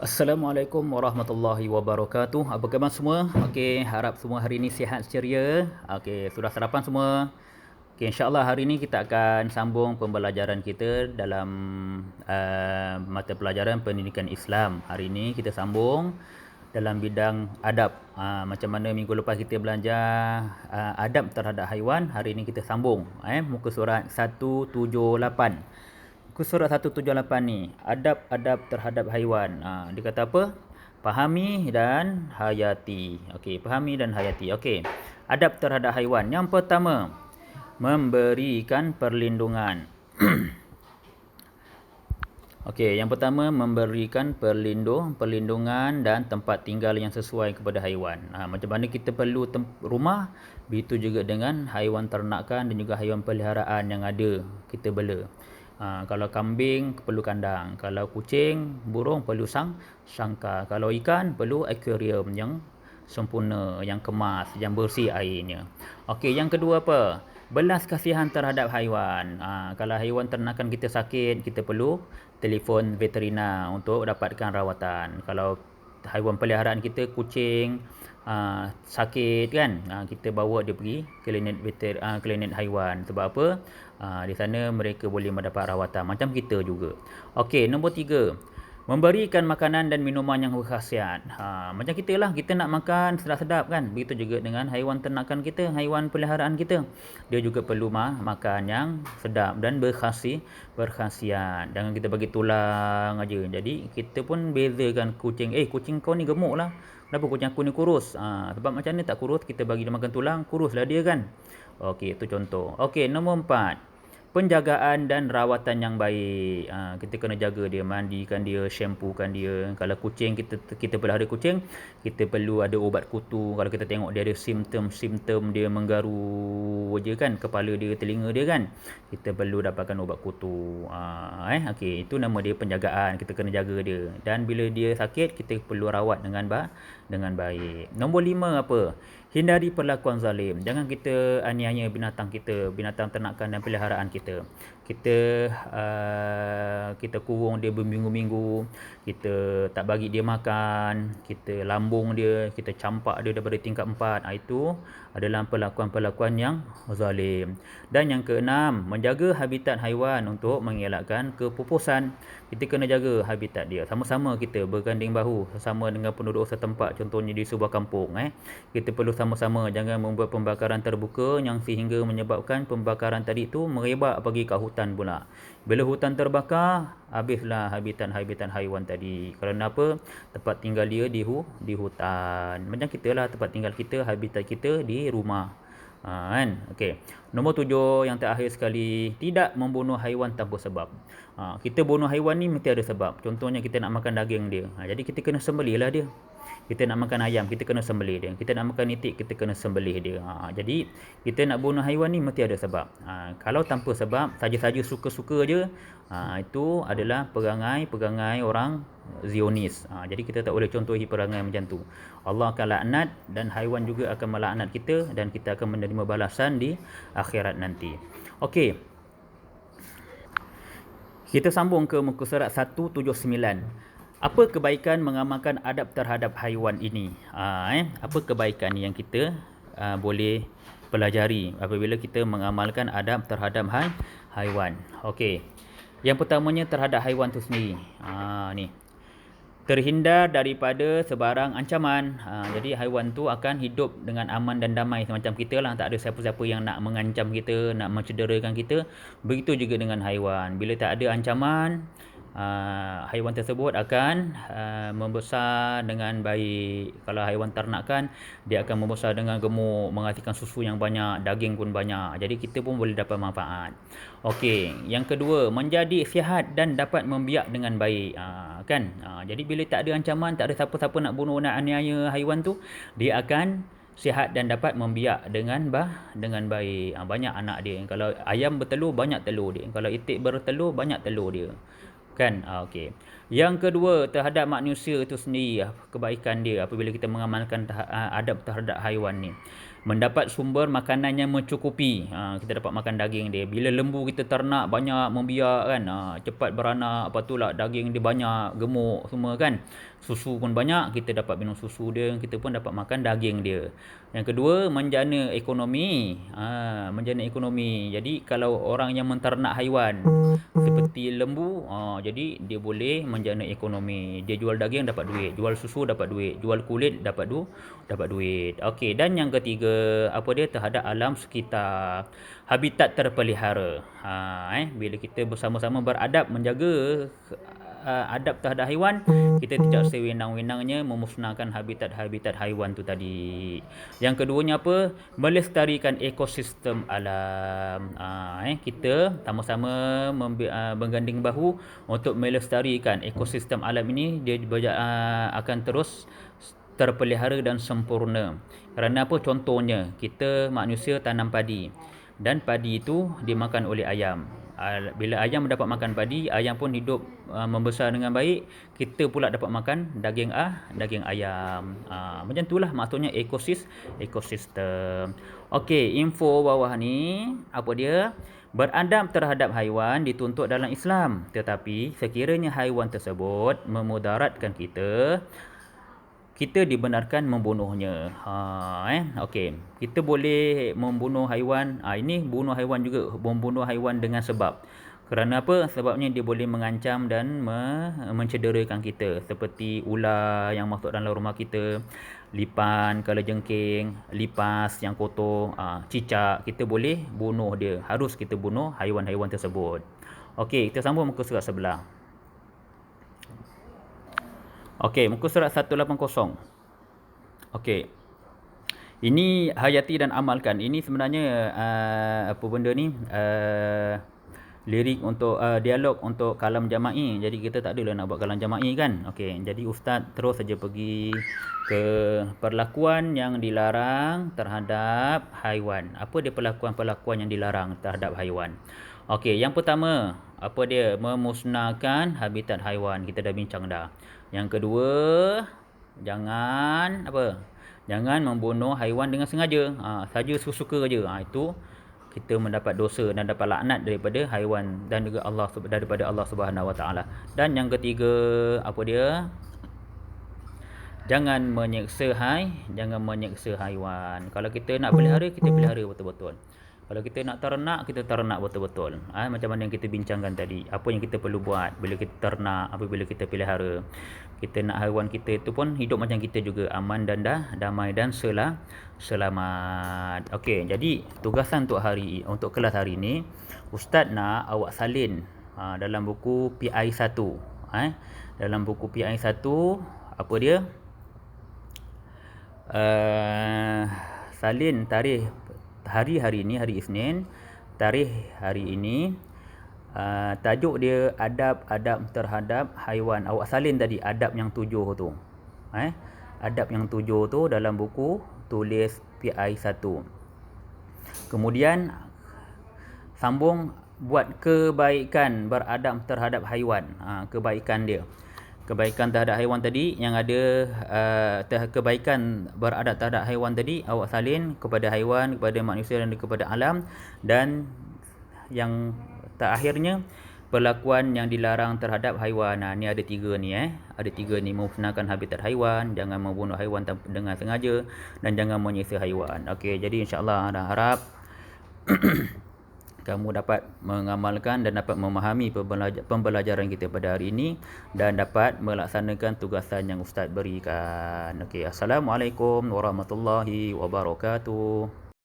Assalamualaikum warahmatullahi wabarakatuh. Apa khabar semua? Okey, harap semua hari ini sihat ceria. Okey, sudah sarapan semua? Okey, insya-Allah hari ini kita akan sambung pembelajaran kita dalam mata pelajaran pendidikan Islam. Hari ini kita sambung dalam bidang adab. Macam mana minggu lepas kita belajar adab terhadap haiwan, hari ini kita sambung muka surat 178. Muka surat 178 ni, adab-adab terhadap haiwan. Dia kata apa? Fahami dan hayati. Okey, fahami dan hayati. Okey. Adab terhadap haiwan. Yang pertama, memberikan perlindungan. Okey, yang pertama memberikan perlindungan dan tempat tinggal yang sesuai kepada haiwan. Macam mana kita perlu rumah, begitu juga dengan haiwan ternakan dan juga haiwan peliharaan yang ada kita bela. Kalau kambing perlu kandang, kalau kucing, burung perlu sangkar, kalau ikan perlu akuarium yang sempurna, yang kemas, yang bersih airnya. Okey, yang kedua apa? Belas kasihan terhadap haiwan. Kalau haiwan ternakan kita sakit, kita perlu telefon veterina untuk dapatkan rawatan. Kalau haiwan peliharaan kita, kucing, sakit kan, kita bawa dia pergi klinik haiwan. Sebab apa? Di sana mereka boleh mendapat rawatan. Macam kita juga. Okey, nombor 3. Memberikan makanan dan minuman yang berkhasiat. Macam kita lah, kita nak makan sedap-sedap kan. Begitu juga dengan haiwan ternakan kita, haiwan peliharaan kita. Dia juga perlu makan yang sedap dan berkhasiat. Jangan kita bagi tulang aja. Jadi kita pun bezakan kucing. Kucing kau ni gemuk lah. Kenapa kucing aku ni kurus? Sebab macam ni tak kurus, kita bagi dia makan tulang, kuruslah dia kan. Okey, itu contoh. Okey, nombor 4. Penjagaan dan rawatan yang baik. Kita kena jaga dia, mandikan dia, shampookan dia. Kalau kucing, kita pelihara kucing, kita perlu ada ubat kutu. Kalau kita tengok dia ada simptom dia menggaru je kan, kepala dia, telinga dia kan, kita perlu dapatkan ubat kutu. Okey, itu nama dia penjagaan. Kita kena jaga dia. Dan bila dia sakit, kita perlu rawat dengan baik. Nombor 5 apa? Hindari perlakuan zalim. Jangan kita aniaya binatang kita, binatang ternakan dan peliharaan kita. Kita kurung dia berminggu-minggu, kita tak bagi dia makan, kita lambung dia, kita campak dia daripada tingkat 4. Itu adalah perlakuan-perlakuan yang zalim. Dan yang keenam, menjaga habitat haiwan untuk mengelakkan kepupusan. Kita kena jaga habitat dia. Sama-sama kita berganding bahu sama dengan penduduk setempat, contohnya di sebuah kampung. Kita perlu sama-sama, jangan membuat pembakaran terbuka yang sehingga menyebabkan pembakaran tadi tu merebak pergi ke hutan pula. Bila hutan terbakar, habislah habitat haiwan tadi. Kerana apa? Tempat tinggal dia di hutan. Macam kita lah, tempat tinggal kita, habitat kita di rumah. Kan? Okey. Nombor 7 yang terakhir sekali, tidak membunuh haiwan tanpa sebab. Kita bunuh haiwan ni mesti ada sebab. Contohnya kita nak makan daging dia. Jadi kita kena sembelihlah dia. Kita nak makan ayam, kita kena sembelih dia. Kita nak makan itik, kita kena sembelih dia. Jadi kita nak bunuh haiwan ni mesti ada sebab. Kalau tanpa sebab, saja-saja suka-suka je, itu adalah perangai orang Zionis. Jadi kita tak boleh contohi perangai macam tu. Allah akan laknat dan haiwan juga akan melaknat kita, dan kita akan menerima balasan di akhirat nanti. Okey. Kita sambung ke muka surat 179. Apa kebaikan mengamalkan adab terhadap haiwan ini? Apa kebaikan yang kita boleh pelajari apabila kita mengamalkan adab terhadap haiwan? Okey. Yang pertamanya terhadap haiwan tu sendiri. Ni. Terhindar daripada sebarang ancaman. Jadi haiwan tu akan hidup dengan aman dan damai semacam kita lah. Tak ada siapa-siapa yang nak mengancam kita, nak mencederakan kita. Begitu juga dengan haiwan. Bila tak ada ancaman, haiwan tersebut akan membesar dengan baik. Kalau haiwan ternakan, dia akan membesar dengan gemuk, menghasilkan susu yang banyak, daging pun banyak. Jadi kita pun boleh dapat manfaat. Okey, yang kedua, menjadi sihat dan dapat membiak dengan baik. Jadi bila tak ada ancaman, tak ada siapa-siapa nak bunuh, nak aniaya haiwan tu, dia akan sihat dan dapat membiak dengan baik. Banyak anak dia. Kalau ayam bertelur, banyak telur dia. Kalau itik bertelur, banyak telur dia. Kan? Okey. Yang kedua, terhadap manusia itu sendiri, kebaikan dia apabila kita mengamalkan adab terhadap haiwan ni. mendapat sumber makanan yang mencukupi. Kita dapat makan daging dia. Bila lembu kita ternak banyak membiak kan, cepat beranak, apa tu lah daging dia banyak, gemuk semua kan. Susu pun banyak, kita dapat minum susu dia, kita pun dapat makan daging dia. Yang kedua, menjana ekonomi. Menjana ekonomi. Jadi kalau orang yang menternak haiwan seperti lembu, jadi dia boleh menjana ekonomi. Dia jual daging dapat duit, jual susu dapat duit, jual kulit dapat duit. Okey, dan yang ketiga, apa dia, terhadap alam sekitar. Habitat terpelihara. Bila kita bersama-sama beradab menjaga adab terhadap haiwan, kita tidak sewenang-wenangnya memusnahkan habitat-habitat haiwan tu tadi. Yang keduanya apa? Melestarikan ekosistem alam. Kita sama-sama berganding bahu untuk melestarikan ekosistem alam ini. Dia akan terus terpelihara dan sempurna. Kerana apa? Contohnya, kita manusia tanam padi, dan padi itu dimakan oleh ayam. Bila ayam mendapat makan padi, ayam pun hidup membesar dengan baik. Kita pula dapat makan daging ayam. Macam itulah maksudnya ekosistem. Okey, info bawah ni apa dia? Beradab terhadap haiwan dituntut dalam Islam, tetapi sekiranya haiwan tersebut memudaratkan kita dibenarkan membunuhnya. Okey. Kita boleh membunuh haiwan. Ini bunuh haiwan juga, membunuh haiwan dengan sebab. Kerana apa? Sebabnya dia boleh mengancam dan mencederakan kita. Seperti ular yang masuk dalam rumah kita, lipan, kalajengking, lipas yang kotor, cicak. Kita boleh bunuh dia. Harus kita bunuh haiwan-haiwan tersebut. Okey, kita sambung muka surat sebelah. Okey, muka surat 180. Okey. Ini hayati dan amalkan. Ini sebenarnya apa benda ni? Lirik untuk dialog untuk kalam jama'i. Jadi kita tak adalah nak buat kalam jama'i kan. Okey, jadi ustaz terus saja pergi ke perlakuan yang dilarang terhadap haiwan. Apa dia perlakuan-perlakuan yang dilarang terhadap haiwan? Okey, yang pertama, apa dia? Memusnahkan habitat haiwan. Kita dah bincang dah. Yang kedua, jangan apa? Jangan membunuh haiwan dengan sengaja. Saja suka-suka je. Itu kita mendapat dosa dan dapat laknat daripada haiwan dan juga daripada Allah Subhanahu Wa Taala. Dan yang ketiga, apa dia? Jangan menyeksa haiwan. Kalau kita nak pelihara, kita pelihara betul-betul. Kalau kita nak ternak, kita ternak betul-betul. Macam mana yang kita bincangkan tadi. Apa yang kita perlu buat bila kita ternak, apabila kita pelihara. Kita nak haiwan kita itu pun hidup macam kita juga, aman dan damai dan selamat. Okey, jadi tugasan untuk kelas hari ini, ustaz nak awak salin dalam buku PI1. Dalam buku PI1, apa dia? Salin tarikh hari ini, hari Isnin, tarikh hari ini. Tajuk dia adab terhadap haiwan. Awak salin tadi adab yang 7 tu. Adab yang 7 tu dalam buku tulis PI1. Kemudian sambung buat kebaikan beradab terhadap haiwan. Kebaikan dia. Kebaikan terhadap haiwan tadi yang ada kebaikan beradab terhadap haiwan tadi awak salin kepada haiwan, kepada manusia dan kepada alam. Dan yang terakhirnya perlakuan yang dilarang terhadap haiwan. Ni ada 3 ni Ada 3 ni, memusnahkan habitat haiwan, jangan membunuh haiwan dengan sengaja, dan jangan menyiksa haiwan. Okey, jadi insya-Allah dah harap kamu dapat mengamalkan dan dapat memahami pembelajaran kita pada hari ini dan dapat melaksanakan tugasan yang ustaz berikan. Okey, assalamualaikum warahmatullahi wabarakatuh.